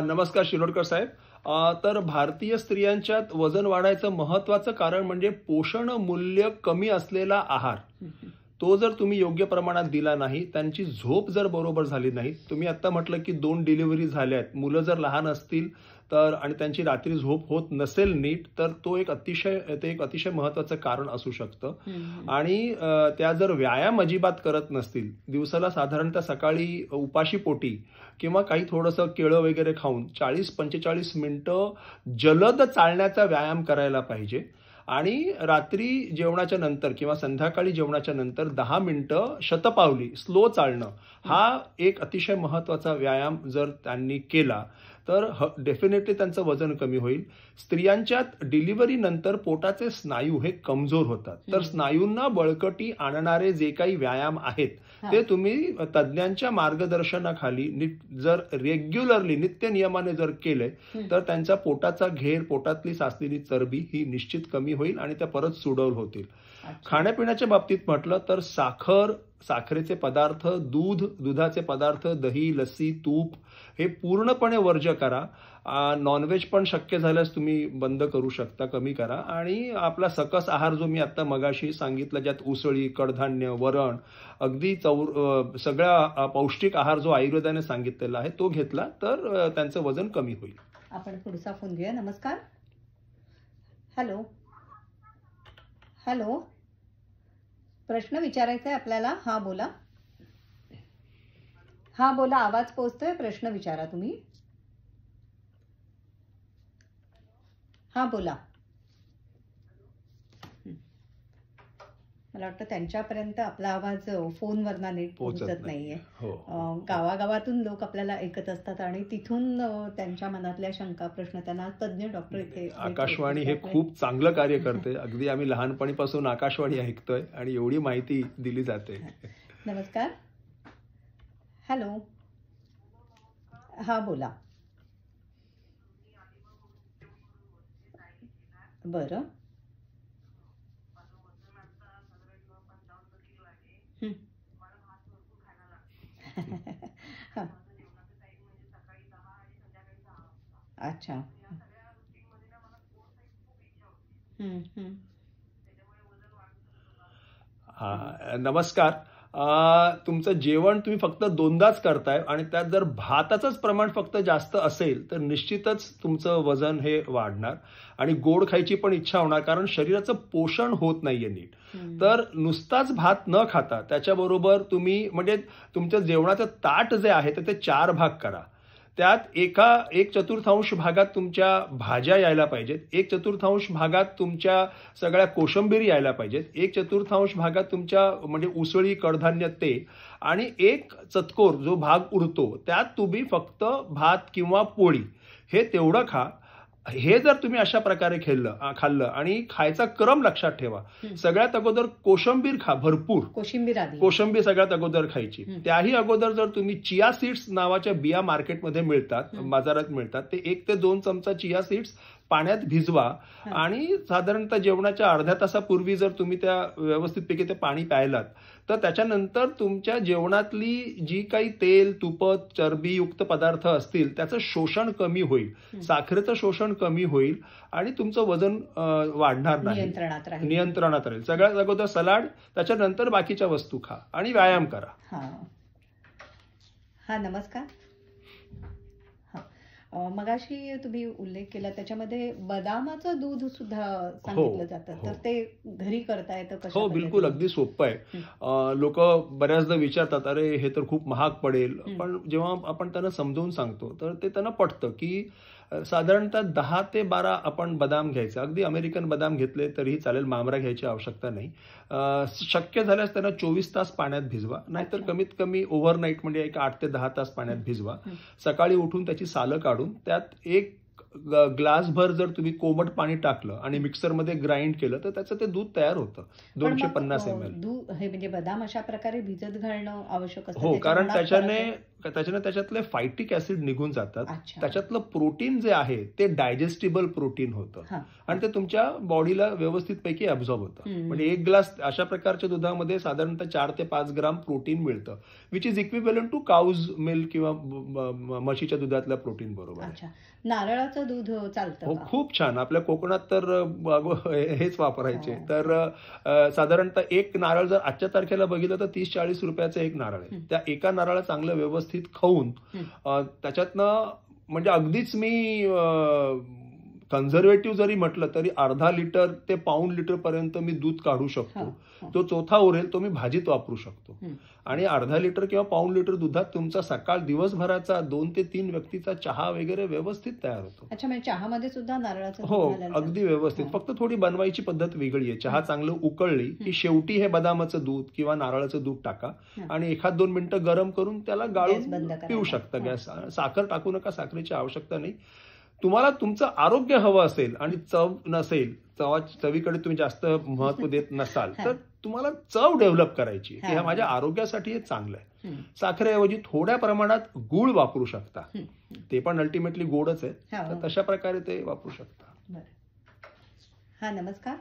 नमस्कार शिरोडकर साहेब. तर भारतीय स्त्रियांच्यात वजन वाढायचं महत्वाचं कारण म्हणजे पोषण मूल्य कमी असलेला आहार. तो जर तुम्ही योग्य प्रमाणात दिला नाही, त्यांची झोप जर बरोबर झाली नाही, तुम्ही आता म्हटलं की 2 डिलिव्हरी झाल्या आहेत, मुलं जर लहान असतील तर आणि त्यांची रात्री झोप होत नसेल नीट, तर ते एक अतिशय महत्वाचं कारण असू शकतं. आणि त्या जर व्यायाम अजिबात करत नसतील, दिवसाला साधारणतः सकाळी उपाशी पोटी किंवा काही थोडंसं केळं वगैरे खाऊन 40-45 मिनिटं जलद चालण्याचा व्यायाम करायला पाहिजे. आणि रात्री जेवणाच्या नंतर किंवा संध्याकाळी जेवणाच्या नंतर 10 मिनिटं शतपावली स्लो चालणं हा एक अतिशय महत्वाचा व्यायाम जर त्यांनी केला तर डेफिनेटली त्यांचं वजन कमी होईल. स्त्रियांच्यात डिलिव्हरी नंतर पोटाचे स्नायू हे कमजोर होतात, तर स्नायूंना बळकटी आणणारे जे काही व्यायाम आहेत ते तुम्ही तज्ज्ञांच्या मार्गदर्शनाखाली जर रेग्युलरली नित्य नियमाने जर केले तर त्यांच्या पोटाचा घेर, पोटातली साचलेली चरबी ही निश्चित कमी होईल आणि त्या परत सुडौल होतील. खाण्यापिण्याच्या बाबतीत म्हटलं तर साखरेचे पदार्थ, दुधाचे पदार्थ, दही, लस्सी, तूप हे पूर्णपणे वर्ज्य करा. नॉनव्हेज पण शक्य झाल्यास तुम्ही बंद करू शकता, कमी करा. आणि आपला सकस आहार जो मी आता मगाशी सांगितला, ज्यात उसळी, कडधान्य, वरण, अगदी सगळा पौष्टिक आहार जो आयुर्वेदाने सांगितलेला आहे तो घेतला तर त्यांचं वजन कमी होईल. आपण पुढचा फोन घेऊया. नमस्कार. हॅलो हॅलो, प्रश्न विचारायचा आहे आपल्याला. हा बोला. हा बोला, आवाज पोहोचतोय, प्रश्न विचारा तुम्ही. हा बोला. मला वाटतं त्यांच्यापर्यंत आपला आवाज फोनवरना नीट पोहोचत नाहीये. गावागावातून लोक आपल्याला ऐकत असतात आणि तिथून त्यांच्या मनातल्या शंका, प्रश्न त्यांना तज्ञ डॉक्टर इथे. आकाशवाणी हे खूप चांगलं कार्य करते. अगदी आम्ही लहानपणीपासून आकाशवाणी ऐकतोय आणि एवढी माहिती दिली जाते. नमस्कार. हॅलो. हा बोला. बरं. अच्छा. नमस्कार. तुमचं जेवण तुम्ही फक्त 2दाच करताय आणि त्यात जर भाताचंच प्रमाण फक्त जास्त असेल तर निश्चितच तुमचं वजन हे वाढणार आणि गोड खायची पण इच्छा होणार, कारण शरीराचं पोषण होत नाहीये नीट. तर नुसताच भात न खाता त्याच्याबरोबर तुम्ही म्हणजे तुमच्या जेवणाचं ताट जे आहे ते 4 भाग करा. त्यात 1/4 भागात तुमच्या भाज्या यायला पाहिजेत, 1/4 भागात तुमच्या सगळ्या कोशिंबिरी यायला पाहिजेत, 1/4 भागात तुमच्या म्हणजे उसळी, कडधान्य ते, आणि 1 चतकोर जो भाग उरतो त्यात तुम्ही फक्त भात किंवा पोळी हे तेवढं खा. हे जर तुम्ही अशा प्रकारे खाल्लं आणि खायचा क्रम लक्षात ठेवा. सगळ्यात अगोदर कोशिंबीर खा, भरपूर कोशिंबीर सगळ्यात अगोदर खायची. त्याही अगोदर जर तुम्ही चिया सीड्स नावाच्या बिया मार्केटमध्ये मिळतात, बाजारात मिळतात, ते 1 ते 2 चमचा चिया सीड्स पाण्यात भिजवा आणि साधारणतः जेवणाच्या अर्ध्या तासापूर्वी जर तुम्ही त्या व्यवस्थितपैकी ते पाणी प्यायलात तर त्याच्यानंतर तुमच्या जेवणातली जी काही तेल, तुपत, चरबीयुक्त पदार्थ असतील त्याचं शोषण कमी होईल, साखरेचं शोषण कमी होईल आणि तुमचं वजन वाढणार नाही, नियंत्रणात राहील. सगळ्यात अगोदर सलाड, त्याच्यानंतर बाकीच्या वस्तू खा आणि व्यायाम करा. हा नमस्कार. मगाशी तुम्ही उल्लेख केला त्याच्यामध्ये बदामाचं दूध सुद्धा सांगितलं जातं, तर ते घरी करता येतं? हो, बिलकुल, अगदी सोपं आहे. लोक बऱ्याचदा विचारतात, अरे हे तर खूप महाग पडेल, पण जेव्हा आपण त्यांना समजावून सांगतो तर ते त्यांना पटतं की साधारणतः 10 ते 12 आपण बदाम घ्यायचे. अगदी अमेरिकन बदाम घेतले तरीही चालेल, मामरा घ्यायची आवश्यकता नाही. शक्य झाल्यास त्यांना 24 तास पाण्यात भिजवा, नाहीतर कमीत कमी ओव्हरनाईट म्हणजे 8 ते 10 तास पाण्यात भिजवा. सकाळी उठून त्याची सालं काढून त्यात 1 ग्लासभर जर तुम्ही कोमट पाणी टाकलं आणि मिक्सरमध्ये ग्राइंड केलं तर त्याचं ते दूध तयार होतं, 250 ml. दूध हे म्हणजे बदाम अशा प्रकारे भिजत घालणं आवश्यक असतं? हो, कारण त्याच्यातले फायटिक ऍसिड निघून जातात. त्याच्यातलं प्रोटीन जे आहे ते डायजेस्टिबल प्रोटीन होतं आणि ते तुमच्या बॉडीला व्यवस्थितपैकी अब्झॉर्ब होतं. म्हणजे 1 ग्लास अशा प्रकारच्या दुधामध्ये साधारणतः 4 ते 5 ग्राम प्रोटीन मिळतं, which is equivalent to cow's milk किंवा म्हशीच्या दुधातल्या प्रोटीन बरोबर. नारळाचं दूध चालतं? हो, खूप छान. आपल्या कोकणात तर हेच वापरायचे. तर साधारणतः 1 नारळ जर आजच्या तारखेला बघितलं तर 30-40 रुपयाचं 1 नारळ आहे. त्या एका नारळाला चांगलं व्यवस्थित खाऊन त्याच्यातनं म्हणजे अगदीच मी कन्झर्वेटिव्ह जरी म्हटलं तरी अर्धा लिटर ते पाऊण लिटर पर्यंत मी दूध काढू शकतो. जो चौथा उरेल तो मी भाजीत वापरू शकतो. आणि अर्धा लिटर किंवा पाऊण लिटर दुधात तुमचा सकाळ दिवसभराचा 2 ते 3 व्यक्तीचा चहा वगैरे व्यवस्थित तयार होतो. अच्छा, म्हणजे चहामध्ये सुद्धा नारळाचं दूध हो, घालायचं? अगदी व्यवस्थित. फक्त थोडी बनवायची पद्धत वेगळी आहे. चहा चांगलं उकळली की शेवटी हे बदामाचं दूध किंवा नारळाचं दूध टाका आणि 1-2 मिनिटं गरम करून त्याला गाळून पिऊ शकता. गॅस साखर टाकू नका, साखरेची आवश्यकता नाही. तुम्हाला तुमचं आरोग्य हवं असेल आणि चव नसेल, चवीकडे तुम्ही जास्त महत्व देत नसाल तर तुम्हाला चव डेव्हलप करायची की ह्या माझ्या आरोग्यासाठी हे चांगलं आहे. साखरेऐवजी थोड्या प्रमाणात गूळ वापरू शकता. ते पण अल्टिमेटली गोडच आहे. तर तशा प्रकारे ते वापरू शकता. हा, नमस्कार.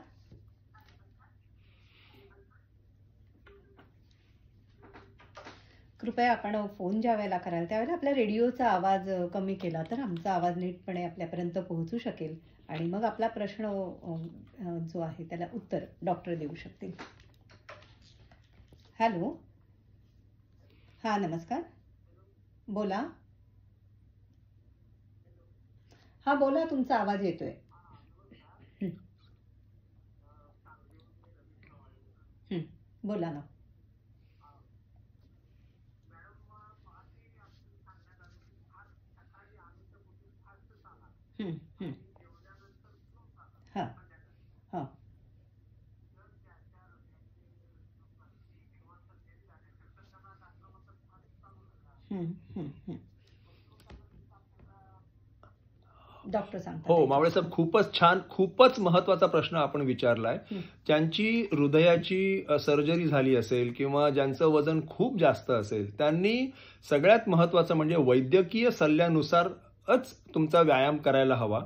कृपया आपण फोन ज्या वेळेला कराल त्यावेळेला आपल्या रेडिओचा आवाज कमी केला तर आमचा आवाज नीटपणे आपल्यापर्यंत पोहोचू शकेल आणि मग आपला प्रश्न जो आहे त्याला उत्तर डॉक्टर देऊ शकतील. हॅलो. हा, नमस्कार. बोला. हा, बोला, तुमचा आवाज येतोय. बोला ना. हा हा डॉक्टर सांगतात. हो, मावळे साहेब, खूपच छान, खूपच महत्वाचा प्रश्न आपण विचारलाय. ज्यांची हृदयाची सर्जरी झाली असेल किंवा ज्यांचं वजन खूप जास्त असेल त्यांनी सगळ्यात महत्वाचं म्हणजे वैद्यकीय सल्ल्यानुसारच तुमचा व्यायाम करायला हवा.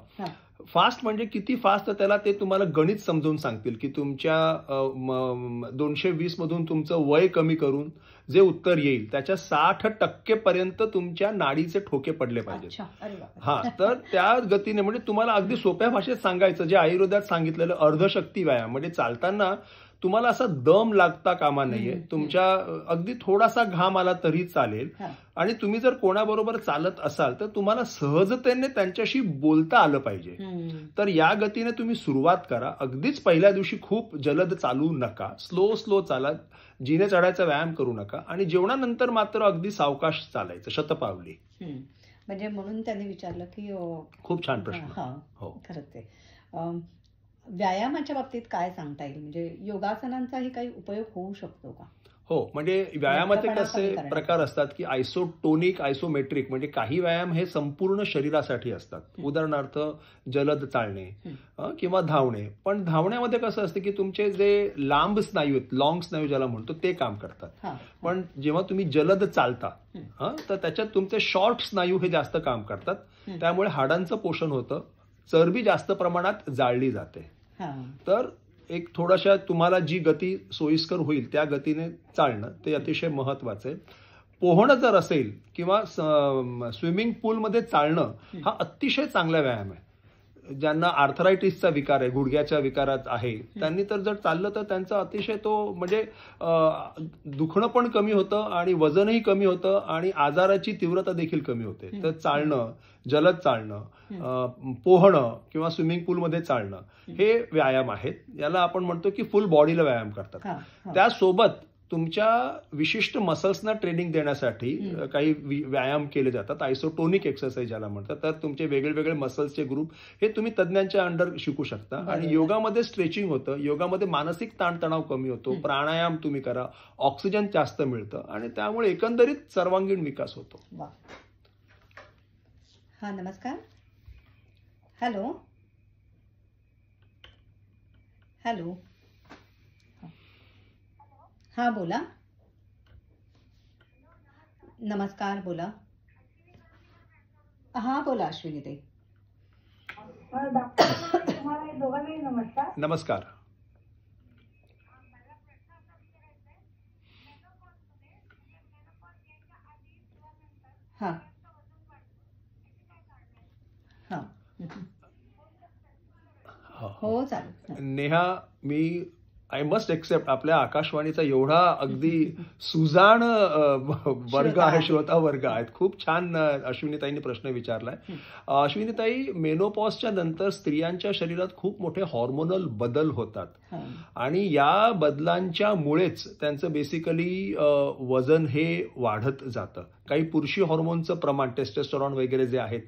फास्ट म्हणजे किती फास्ट, त्याला ते तुम्हाला गणित समजून सांगतील की तुमच्या 220 मधून तुमचं वय कमी करून जे उत्तर येईल त्याच्या 60% पर्यंत तुमच्या नाडीचे ठोके पडले पाहिजेत. हा, तर त्या गतीने म्हणजे तुम्हाला अगदी सोप्या भाषेत सांगायचं, जे आयुर्वेदात सांगितलेलं अर्धशक्ती व्यायाम म्हणजे चालताना तुम्हाला असा दम लागता कामा नाहीये. तुमच्या अगदी थोडासा घाम आला तरी चालेल. आणि तुम्ही जर कोणाबरोबर चालत असाल तर तुम्हाला सहजतेने त्यांच्याशी बोलता आलं पाहिजे. तर या गतीने तुम्ही सुरुवात करा. अगदीच पहिल्या दिवशी खूप जलद चालू नका, स्लो चाला, जिने चढायचा व्यायाम करू नका आणि जेवणानंतर मात्र अगदी सावकाश चालायचं, शतपावली. म्हणजे म्हणून त्यांनी विचारलं की खूप छान प्रश्न. हो, खरंच आहे. व्यायामाच्या बाबतीत काय सांगता येईल, म्हणजे योगासनांचाही काही उपयोग होऊ शकतो का? हो, म्हणजे व्यायामाचे कसे प्रकार असतात की आयसोटोनिक, आयसोमेट्रिक, म्हणजे काही व्यायाम हे संपूर्ण शरीरासाठी असतात. उदाहरणार्थ जलद चालणे किंवा धावणे. पण धावण्यामध्ये कसं असतं की तुमचे जे लांब स्नायू आहेत, लॉंग स्नायू ज्याला म्हणतो, ते काम करतात. पण जेव्हा तुम्ही जलद चालता तर त्याच्यात तुमचे शॉर्ट स्नायू हे जास्त काम करतात. त्यामुळे हाडांचं पोषण होतं, चरबी जास्त प्रमाणात जाळली जाते. तर एक थोडाशा तुम्हाला जी गती सोयीस्कर होईल त्या गतीने चालणं ते अतिशय महत्वाचं आहे. पोहणं जर असेल किंवा स्विमिंग पूलमध्ये चालणं हा अतिशय चांगला व्यायाम आहे. ज्यांना आर्थरायटिसचा विकार आहे, गुडघ्याच्या विकारात आहे, त्यांनी तर जर चाललं तर त्यांचा अतिशय तो म्हणजे दुखणं पण कमी होतं आणि वजनही कमी होतं आणि आजाराची तीव्रता देखील कमी होते. तर चालणं, जलद चालणं, पोहणं किंवा स्विमिंग पूलमध्ये चालणं हे व्यायाम आहेत. याला आपण म्हणतो की फुल बॉडीला व्यायाम करतात. त्यासोबत तुमच्या विशिष्ट मसल्सना ट्रेनिंग देण्यासाठी काही व्यायाम केले जातात, आयसोटोनिक एक्सरसाइज ज्याला म्हणतात. तर तुमचे वेगळे वेगळे मसल्सचे ग्रुप हे तुम्ही तज्ञांच्या अंडर शिकू शकता. आणि योगामध्ये स्ट्रेचिंग होतं, योगामध्ये मानसिक ताणतणाव कमी होतो, प्राणायाम तुम्ही करा, ऑक्सिजन जास्त मिळतं आणि त्यामुळे एकंदरीत सर्वांगीण विकास होतो. हा, नमस्कार. हॅलो. हॅलो. हा, बोला. नमस्कार, बोला. हा, बोला अश्विनी ताई. नमस्कार. हा हा हो, चालेल. नेहा, मी आय मस्ट एक्सेप्ट आपल्या आकाशवाणीचा एवढा अगदी सुजाण वर्ग आहे, श्रोता वर्ग आहेत. खूप छान अश्विनीताईंनी प्रश्न विचारलाय. अश्विनीताई, मेनोपॉजच्या नंतर स्त्रियांच्या शरीरात खूप मोठे हॉर्मोनल बदल होतात आणि या बदलांच्या मुळेच त्यांचं बेसिकली वजन हे वाढत जातं. काही पुरुषी हॉर्मोनचं प्रमाण, टेस्टोस्टेरॉन वगैरे जे आहेत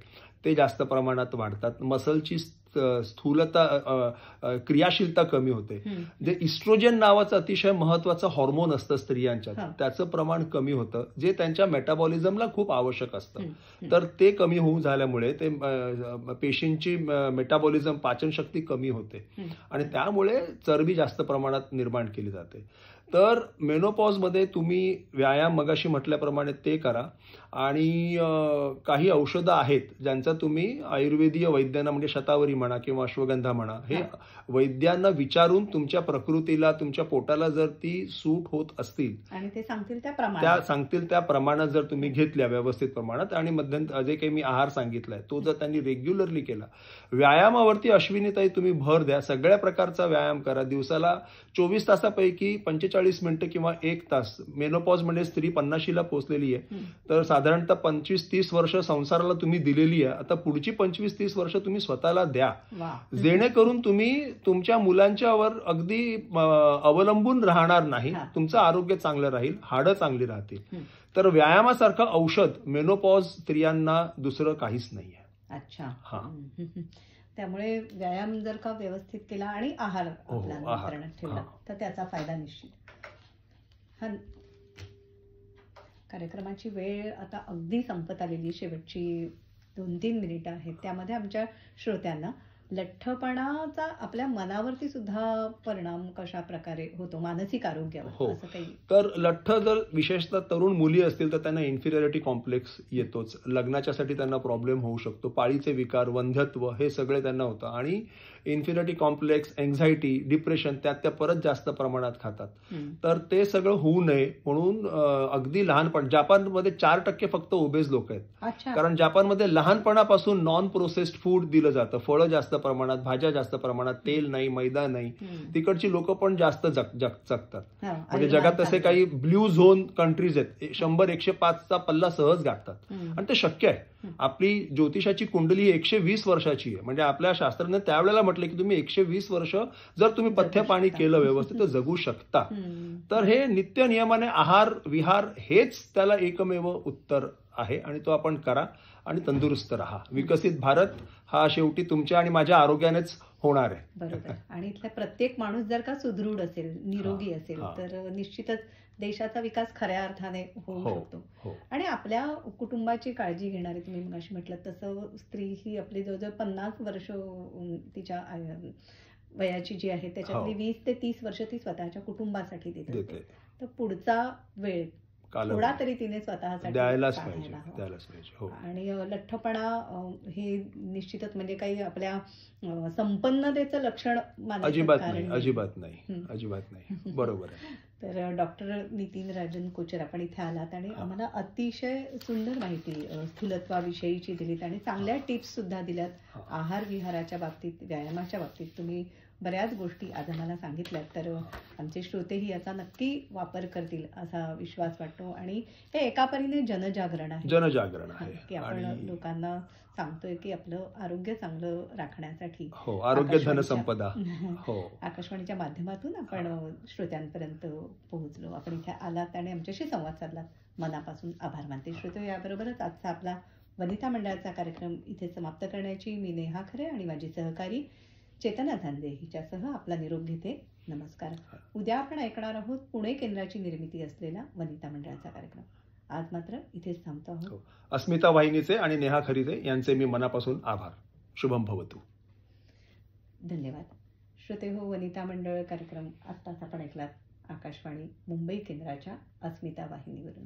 ते जास्त प्रमाणात वाढतात. मसलची स्थूलता, क्रियाशीलता कमी होते. जे इस्ट्रोजन नावाचं अतिशय महत्वाचं हॉर्मोन असतं स्त्रियांच्यात, त्याचं प्रमाण कमी होतं, जे त्यांच्या मेटाबॉलिझमला खूप आवश्यक असतं. तर ते कमी होऊन झाल्यामुळे ते पेशींची मेटाबॉलिझम, पाचनशक्ती कमी होते आणि त्यामुळे चरबी जास्त प्रमाणात निर्माण केली जाते. तर मेनोपॉजमध्ये तुम्ही व्यायाम मगाशी म्हटल्याप्रमाणे ते करा आणि काही औषधं आहेत ज्यांचा तुम्ही आयुर्वेदीय वैद्यांना, म्हणजे शतावरी म्हणा किंवा अश्वगंधा म्हणा, हे वैद्यांना विचारून तुमच्या प्रकृतीला, तुमच्या पोटाला जर ती सूट होत असतील आणि ते सांगतील त्या प्रमाणात जर तुम्ही घेतल्या व्यवस्थित प्रमाणात आणि मध्यंतरी जे काही मी आहार सांगितलाय तो जर त्यांनी रेग्युलरली केला. व्यायामावरती अश्विनीताई तुम्ही भर द्या. सगळ्या प्रकारचा व्यायाम करा. दिवसाला 24 तासापैकी 45 मिनिटं किंवा 1 तास. मेनोपॉज म्हणजे स्त्री 50शीला पोहोचलेली आहे, तर साधारणतः 25-30 वर्ष संसाराला तुम्ही दिलेली आहे. आता पुढची 25-30 वर्ष तुम्ही स्वतःला द्या, जेणेकरून तुम्ही तुमच्या मुलांच्यावर अगदी अवलंबून राहणार नाही. तुमचं आरोग्य चांगलं राहील, हाडं चांगली राहतील. तर व्यायामासारखं औषध मेनोपॉज स्त्रियांना दुसरं काहीच नाहीये. अच्छा. हा. त्यामुळे व्यायाम जर का व्यवस्थित केला आणि आहार आपला नियंत्रणात ठेवला तर त्याचा फायदा निश्चित. कार्यक्रमाची वेळ आता अगदी संपत आलेली, शेवटची 2-3 मिनिटं आहेत. त्यामध्ये आमच्या श्रोत्यांना लठ्ठपणाचा आपल्या मनावरती सुद्धा परिणाम कशा प्रकारे होतो, मानसिक आरोग्यावर, असं काही? तर लठ्ठ जर विशेषतः तरुण मुली असतील तर त्यांना इन्फिरियरिटी कॉम्प्लेक्स येतोच. लग्नाच्यासाठी त्यांना प्रॉब्लेम होऊ शकतो. पाळीचे विकार, वंध्यत्व हे सगळे त्यांना होतं आणि इन्फिरियरिटी कॉम्प्लेक्स, एन्झायटी, डिप्रेशन त्या परत जास्त प्रमाणात खातात. तर ते सगळं होऊ नये म्हणून अगदी लहानपण, जपानमध्ये 4% फक्त ओबेज लोक आहेत. कारण जपानमध्ये लहानपणापासून नॉन प्रोसेस्ड फूड दिलं जातं. फळं जास्त प्रमाणात, भाज्या जास्त प्रमाणात, तेल नाही, मैदा नाही. तिकडची लोक पण जास्त जगतात. म्हणजे जगात तसे काही ब्ल्यू झोन कंट्रीज आहेत, 100-105चा पल्ला सहज गाठतात आणि ते शक्य आहे. आपली ज्योतिषाची कुंडली 120 वर्षाची आहे. म्हणजे आपल्या शास्त्राने त्यावेळेला म्हटलं की तुम्ही 120 वर्ष जर तुम्ही पथ्य पाणी केलं व्यवस्थित तर जगू शकता. तर हे नित्य नियमाने आहार विहार हेच त्याला एकमेव उत्तर आहे आणि तो आपण करा आणि तंदुरुस्त राहा. विकसित भारत हा शेवटी तुमच्या आणि माझ्या आरोग्यानेच होणार आहे. बरोबर. आणि इथला प्रत्येक माणूस जर का सुदृढ असेल, निरोगी असेल तर निश्चितच देशाचा विकास खऱ्या अर्थाने होऊ शकतो. आणि आपल्या कुटुंबाची काळजी घेणारी, तुम्ही मगाशी म्हटलं तसं, स्त्री ही आपली जवळजवळ 50 वर्ष तिच्या वयाची जी आहे त्याच्यातली 20 ते 30 वर्ष ती स्वतःच्या कुटुंबासाठी देते. तर पुढचा वेळ थोडा तरी तिने स्वतःसाठी द्यायलाच पाहिजे. आणि लठ्ठपणा हे निश्चितच म्हणजे काही आपल्या संपन्नतेचं लक्षण अजिबात नाही. बरोबर आहे. तर डॉक्टर नितीन राजन कोचर, आपण इथे आलात आणि आम्हाला अतिशय सुंदर माहिती स्थूलत्वाविषयीची दिलीत आणि चांगल्या टिप्स सुद्धा दिल्यात. आहार विहाराच्या बाबतीत, व्यायामाच्या बाबतीत तुम्ही बऱ्याच गोष्टी आज आम्हाला सांगितल्यात. तर आमचे श्रोतेही याचा नक्की वापर करतील असा विश्वास वाटतो. आणि हे एका परीने जनजागरण आहे की आपण लोकांना सांगतोय की आपलं आरोग्य चांगलं राखण्यासाठी आरोग्य धनसंपदा आकाशवाणीच्या माध्यमातून आपण श्रोत्यांपर्यंत पोहोचलो. आपण इथे आलात आणि आमच्याशी संवाद साधलात. मनापासून आभार मानते. श्रोते, याबरोबरच आजचा आपला वनिता मंडळाचा कार्यक्रम इथे समाप्त करण्याची मी नेहा खरे आणि माझी सहकारी चेतना झांदे हिच्यासह आपला निरोप घेते. नमस्कार. उद्या आपण ऐकणार आहोत पुणे केंद्राची निर्मिती असलेला वनिता मंडळाचा कार्यक्रम. आज मात्र इथेच थांबतो आहोत. अस्मिता वाहिनीचे आणि नेहा खरीदे यांचे मी मनापासून आभार. शुभम भवतु. धन्यवाद. श्रोते हो, वनिता मंडळ कार्यक्रम आत्ताच आपण ऐकलात आकाशवाणी मुंबई केंद्राच्या अस्मिता वाहिनीवरून.